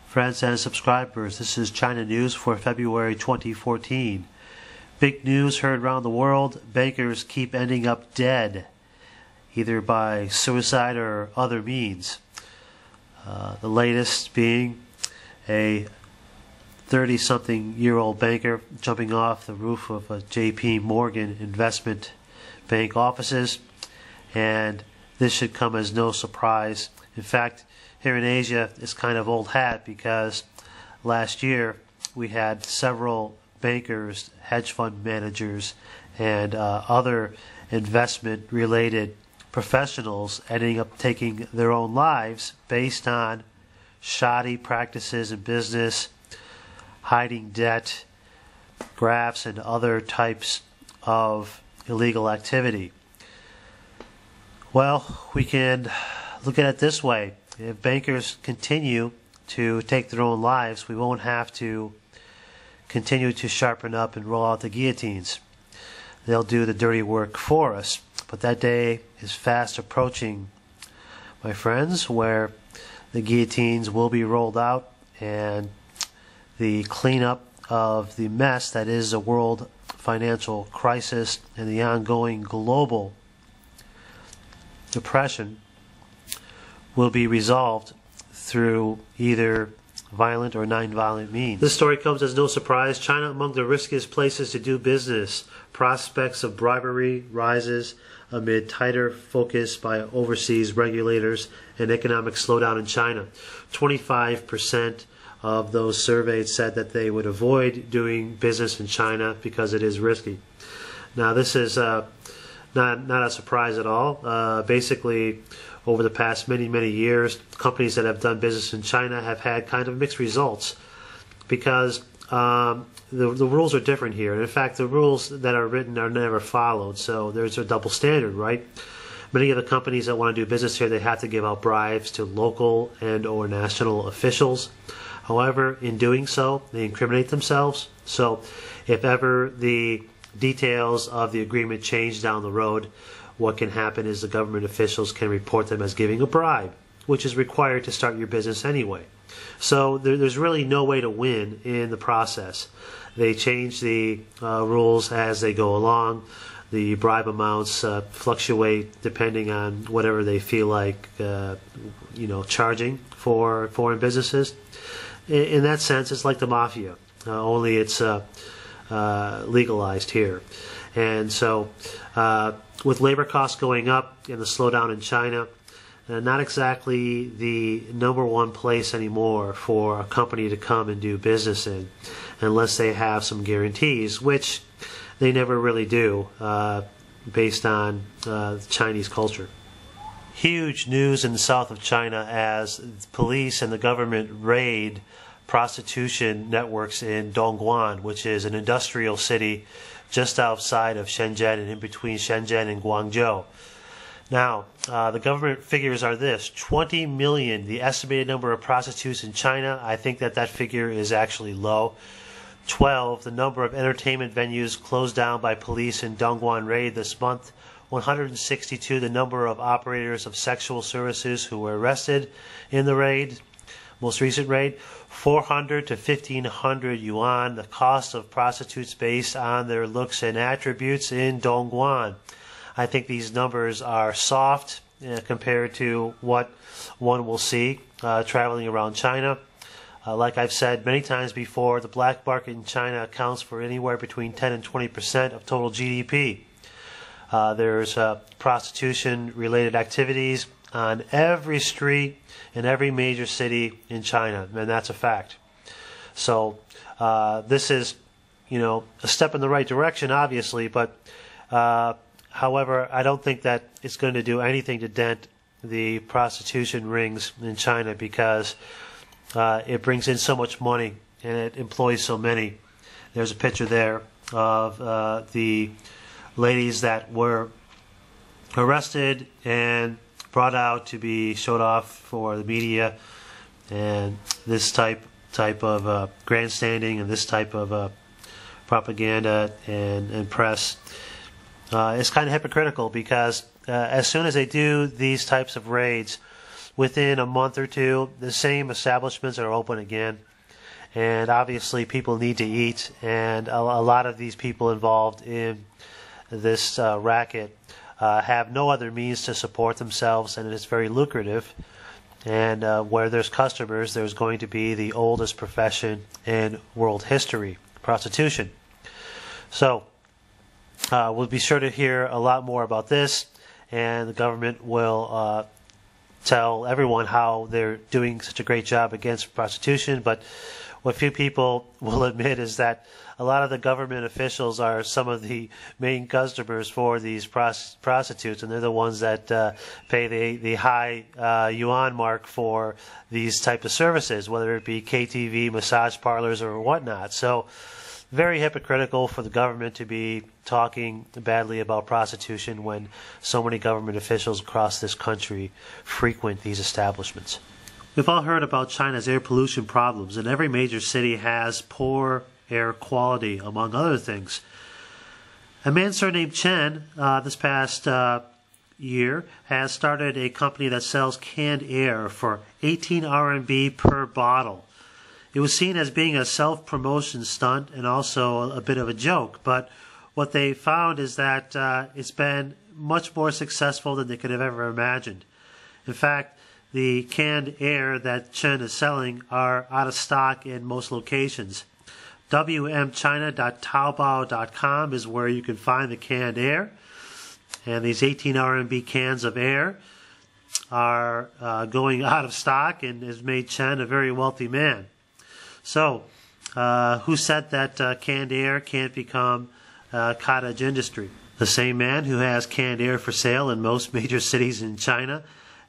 Friends and subscribers, this is China News for February 2014. Big news heard around the world. Bankers keep ending up dead, either by suicide or other means. The latest being a 30-something-year-old banker jumping off the roof of a J.P. Morgan investment bank offices, and this should come as no surprise. In fact, here in Asia, it's kind of old hat because last year we had several bankers, hedge fund managers, and other investment-related professionals ending up taking their own lives based on shoddy practices in business, hiding debt, grafts, and other types of illegal activity. Well, we can look at it this way. If bankers continue to take their own lives, we won't have to continue to sharpen up and roll out the guillotines. They'll do the dirty work for us. But that day is fast approaching, my friends, where the guillotines will be rolled out and the cleanup of the mess that is the world financial crisis and the ongoing global depression will be resolved through either violent or non-violent means. This story comes as no surprise. China among the riskiest places to do business. Prospects of bribery rises amid tighter focus by overseas regulators and economic slowdown in China. 25% of those surveyed said that they would avoid doing business in China because it is risky. Now this is not a surprise at all. Basically, over the past many years, companies that have done business in China have had kind of mixed results because the rules are different here. And in fact, the rules that are written are never followed, so there's a double standard, right? Many of the companies that want to do business here, they have to give out bribes to local and or national officials. However, in doing so, they incriminate themselves. So if ever the details of the agreement change down the road, what can happen is the government officials can report them as giving a bribe, which is required to start your business anyway. So there's really no way to win in the process. They change the rules as they go along. The bribe amounts fluctuate depending on whatever they feel like charging for foreign businesses. In that sense, it's like the mafia, only it's legalized here. And so with labor costs going up and the slowdown in China, not exactly the #1 place anymore for a company to come and do business in, unless they have some guarantees, which they never really do, based on Chinese culture. Huge news in the south of China as police and the government raid prostitution networks in Dongguan, which is an industrial city just outside of Shenzhen and in between Shenzhen and Guangzhou. Now, the government figures are this: 20 million, the estimated number of prostitutes in China. I think that figure is actually low. 12, the number of entertainment venues closed down by police in Dongguan raid this month. 162, the number of operators of sexual services who were arrested in the raid, most recent raid. 400 to 1,500 yuan, the cost of prostitutes based on their looks and attributes in Dongguan. I think these numbers are soft compared to what one will see traveling around China. Like I've said many times before, the black market in China accounts for anywhere between 10 and 20% of total GDP. There's prostitution-related activities on every street in every major city in China, and that's a fact. So this is, a step in the right direction, obviously, but however, I don't think that it's going to do anything to dent the prostitution rings in China because it brings in so much money and it employs so many. There's a picture there of the ladies that were arrested and brought out to be showed off for the media, and this type of grandstanding and this type of propaganda and press is kind of hypocritical because as soon as they do these types of raids, within a month or two, the same establishments are open again. And obviously people need to eat, and a lot of these people involved in this racket have no other means to support themselves, and it is very lucrative. And where there's customers, there's going to be the oldest profession in world history, prostitution. So we'll be sure to hear a lot more about this, and the government will tell everyone how they're doing such a great job against prostitution. But what few people will admit is that a lot of the government officials are some of the main customers for these prostitutes, and they're the ones that pay the high yuan mark for these type of services, whether it be KTV, massage parlors, or whatnot. So very hypocritical for the government to be talking badly about prostitution when so many government officials across this country frequent these establishments. We've all heard about China's air pollution problems, and every major city has poor air quality, among other things. A man surnamed Chen, this past year, has started a company that sells canned air for 18 RMB per bottle. It was seen as being a self-promotion stunt and also a bit of a joke, but what they found is that it's been much more successful than they could have ever imagined. In fact, the canned air that Chen is selling are out of stock in most locations. wmchina.taobao.com is where you can find the canned air. And these 18 RMB cans of air are going out of stock and has made Chen a very wealthy man. So, who said that canned air can't become cottage industry? The same man who has canned air for sale in most major cities in China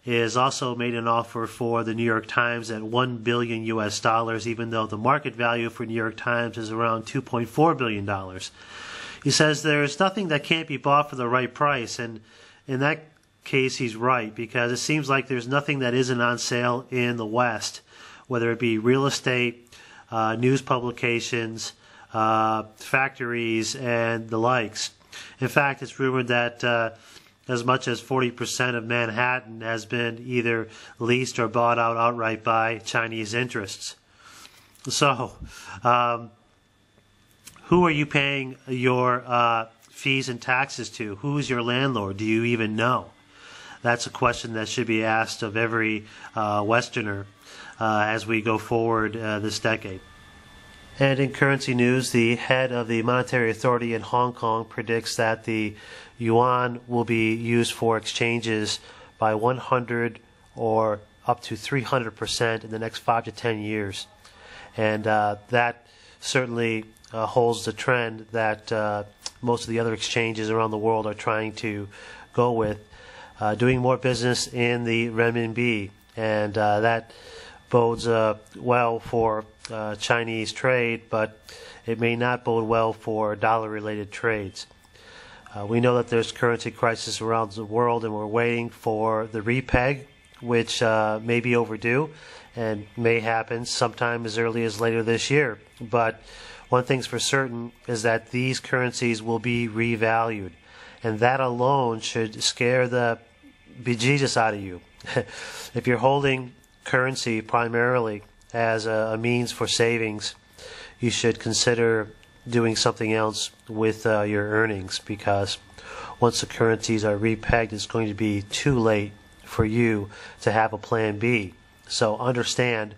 is also made an offer for the New York Times at $1 billion US, even though the market value for New York Times is around $2.4 billion. He says there's nothing that can't be bought for the right price, and in that case he's right, because it seems like there's nothing that isn't on sale in the West, whether it be real estate, news publications, factories, and the likes. In fact, it's rumored that as much as 40% of Manhattan has been either leased or bought out outright by Chinese interests. So, who are you paying your fees and taxes to? Who's your landlord? Do you even know? That's a question that should be asked of every Westerner as we go forward this decade. And in currency news, the head of the Monetary Authority in Hong Kong predicts that the yuan will be used for exchanges by 100 or up to 300% in the next 5 to 10 years. And that certainly holds the trend that most of the other exchanges around the world are trying to go with, doing more business in the renminbi. And that bodes well for Chinese trade, but it may not bode well for dollar-related trades. We know that there's currency crisis around the world, and we're waiting for the repeg, which may be overdue and may happen sometime as early as later this year. But one thing's for certain is that these currencies will be revalued, and that alone should scare the bejesus out of you. If you're holding currency primarily as a means for savings, you should consider doing something else with your earnings, because once the currencies are repegged, it's going to be too late for you to have a plan B. So understand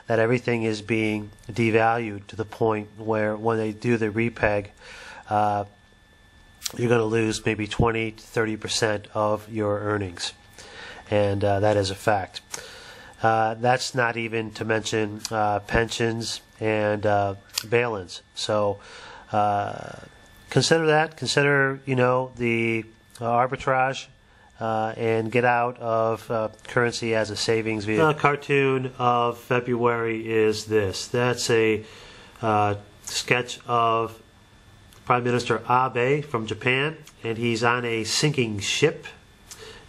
that everything is being devalued to the point where when they do the repeg, you're going to lose maybe 20 to 30% of your earnings. And that is a fact. That's not even to mention pensions and bail-ins. So consider that. Consider, the arbitrage and get out of currency as a savings vehicle. The cartoon of February is this. That's a sketch of Prime Minister Abe from Japan, and he's on a sinking ship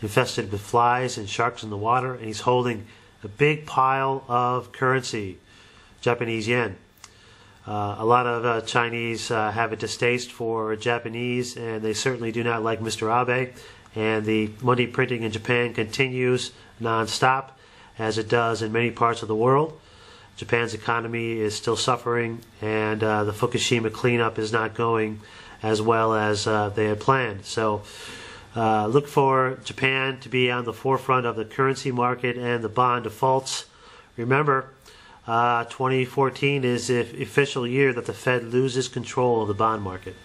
infested with flies and sharks in the water, and he's holding a big pile of currency, Japanese yen. A lot of Chinese have a distaste for Japanese, and they certainly do not like Mr. Abe. And the money printing in Japan continues non-stop. as it does in many parts of the world. Japan's economy is still suffering, and the Fukushima cleanup is not going as well as they had planned. So look for Japan to be on the forefront of the currency market and the bond defaults. Remember, 2014 is the official year that the Fed loses control of the bond market.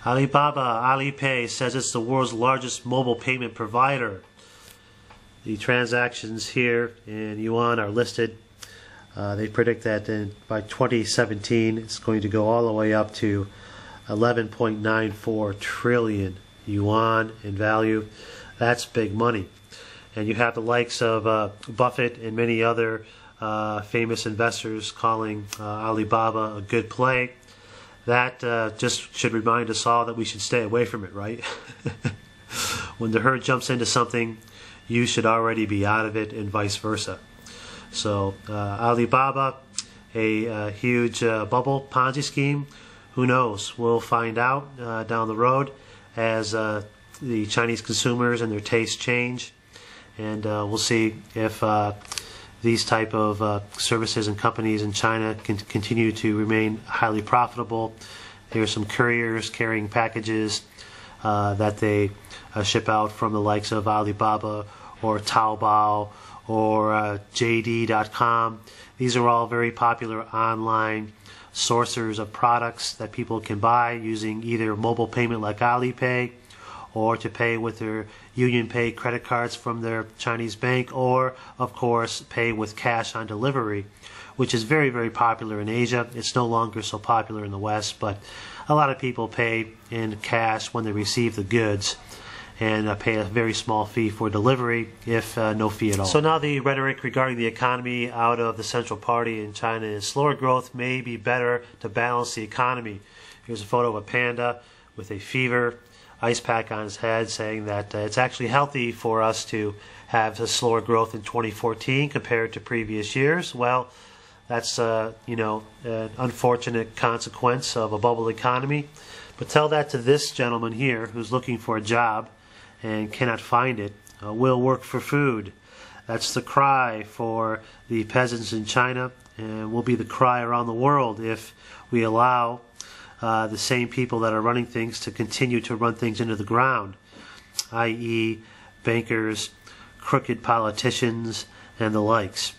Alibaba, Alipay, says it's the world's largest mobile payment provider. The transactions here in yuan are listed. They predict that by 2017 it's going to go all the way up to 11.94 trillion yuan in value. That's big money. And you have the likes of Buffett and many other famous investors calling Alibaba a good play. That just should remind us all that we should stay away from it, right? When the herd jumps into something, you should already be out of it, and vice versa. So Alibaba, a huge bubble Ponzi scheme. Who knows? We'll find out down the road as the Chinese consumers and their tastes change, and we'll see if these type of services and companies in China can continue to remain highly profitable. There are some couriers carrying packages that they ship out from the likes of Alibaba or Taobao or JD.com. These are all very popular online sourcers of products that people can buy using either mobile payment like Alipay, or to pay with their UnionPay credit cards from their Chinese bank, or of course pay with cash on delivery, which is very, very popular in Asia. It's no longer so popular in the West, but a lot of people pay in cash when they receive the goods, and pay a very small fee for delivery, if no fee at all. So now the rhetoric regarding the economy out of the central party in China is slower growth may be better to balance the economy. Here's a photo of a panda with a fever, ice pack on his head, saying that it's actually healthy for us to have a slower growth in 2014 compared to previous years. Well, that's an unfortunate consequence of a bubble economy. But tell that to this gentleman here who's looking for a job and cannot find it. Will work for food. That's the cry for the peasants in China, and will be the cry around the world if we allow the same people that are running things to continue to run things into the ground, i.e. bankers, crooked politicians, and the likes.